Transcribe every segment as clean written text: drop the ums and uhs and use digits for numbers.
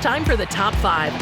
time for the top 5.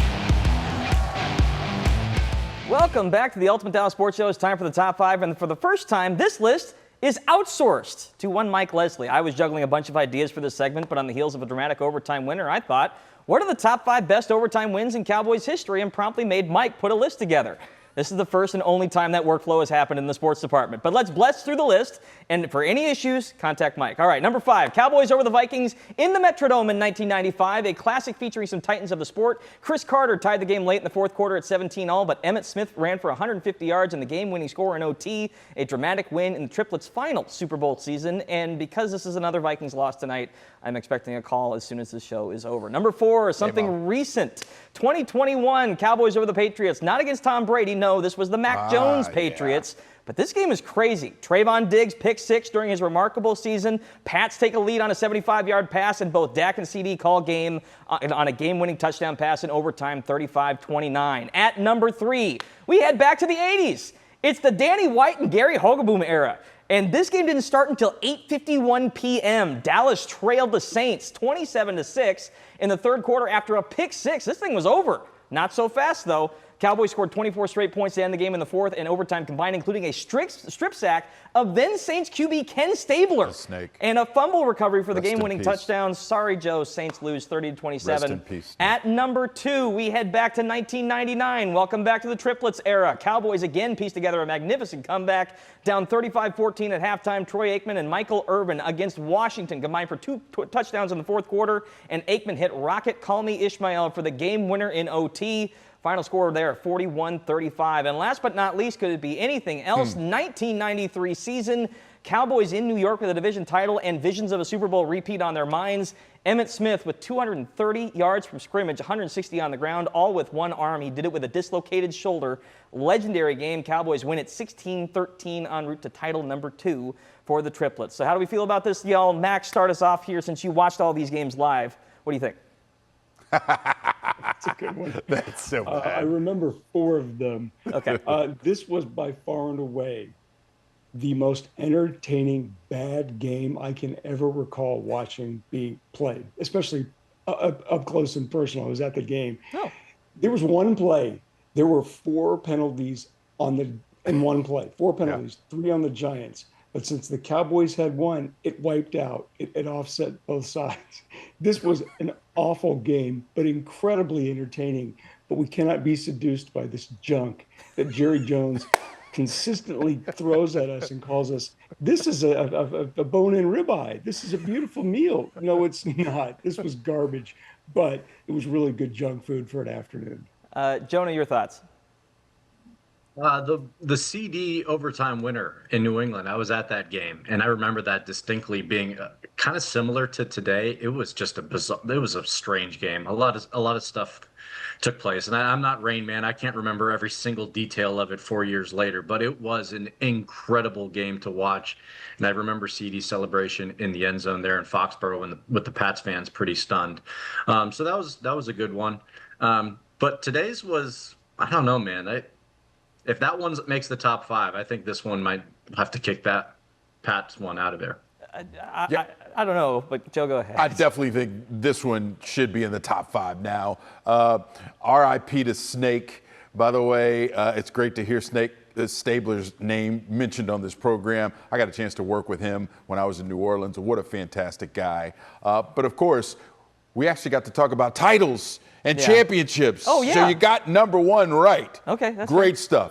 Welcome back to the Ultimate Dallas Sports Show. It's time for the top 5, and for the first time, this list is outsourced to one Mike Leslie. I was juggling a bunch of ideas for this segment, but on the heels of a dramatic overtime winner, I thought, what are the top 5 best overtime wins in Cowboys history, and promptly made Mike put a list together. This is the first and only time that workflow has happened in the sports department. But let's bless through the list, and for any issues, contact Mike. All right, number 5, Cowboys over the Vikings in the Metrodome in 1995, a classic featuring some titans of the sport. Chris Carter tied the game late in the fourth quarter at 17-all, but Emmitt Smith ran for 150 yards and the game-winning score in OT, a dramatic win in the Triplets' final Super Bowl season. And because this is another Vikings loss tonight, I'm expecting a call as soon as this show is over. Number 4, something recent. 2021, Cowboys over the Patriots. Not against Tom Brady. No, this was the Mac Jones Patriots. Yeah. But this game is crazy. Trayvon Diggs pick 6 during his remarkable season. Pats take a lead on a 75-yard pass, and both Dak and CD call game on a game-winning touchdown pass in overtime, 35-29. At number 3, we head back to the 80s. It's the Danny White and Gary Hogaboom era. And this game didn't start until 8:51 p.m. Dallas trailed the Saints 27-6 in the third quarter after a pick 6. This thing was over. Not so fast, though. Cowboys scored 24 straight points to end the game in the fourth and overtime combined, including a strip sack of then Saints QB Ken Stabler. And a fumble recovery for the game-winning touchdown. Sorry, Joe. Saints lose 30-27. Rest in peace. At number 2, we head back to 1999. Welcome back to the Triplets era. Cowboys again pieced together a magnificent comeback. Down 35-14 at halftime, Troy Aikman and Michael Irvin against Washington combined for 2 touchdowns in the fourth quarter, and Aikman hit Rocket Call Me Ishmael for the game winner in OT. Final score there, 41-35. And last but not least, could it be anything else? 1993 season, Cowboys in New York with a division title and visions of a Super Bowl repeat on their minds. Emmitt Smith with 230 yards from scrimmage, 160 on the ground, all with one arm. He did it with a dislocated shoulder. Legendary game. Cowboys win it 16-13 en route to title number 2 for the Triplets. So how do we feel about this, y'all? Max, start us off here since you watched all these games live. What do you think? That's a good one. That's so bad. I remember 4 of them. Okay. This was by far and away the most entertaining bad game I can ever recall watching being played, especially up close and personal. I was at the game. Oh. There was one play. There were 4 penalties in one play. 4 penalties, 3 on the Giants. But since the Cowboys had one, it wiped out. It offset both sides. This was an awful game, but incredibly entertaining. But we cannot be seduced by this junk that Jerry Jones consistently throws at us and calls us, this is a bone-in ribeye. This is a beautiful meal. No, it's not. This was garbage, but it was really good junk food for an afternoon. Jonah, your thoughts? The CD overtime winner in New England, I was at that game, and I remember that distinctly being kind of similar to today. It was just it was a strange game. A lot of stuff took place, and I'm not Rain Man. I can't remember every single detail of it 4 years later, but it was an incredible game to watch. And I remember CD's celebration in the end zone there in Foxborough with the Pats fans pretty stunned. So that was a good one. But today's was, I don't know, man. If that one makes the top 5, I think this one might have to kick that Pats one out of there. I don't know, but Joe, go ahead. I definitely think this one should be in the top 5 now. R.I.P. to Snake. By the way, it's great to hear Stabler's name mentioned on this program. I got a chance to work with him when I was in New Orleans. What a fantastic guy. But, of course, we actually got to talk about titles and championships. Oh, yeah. So you got number 1 right. Okay, that's great stuff.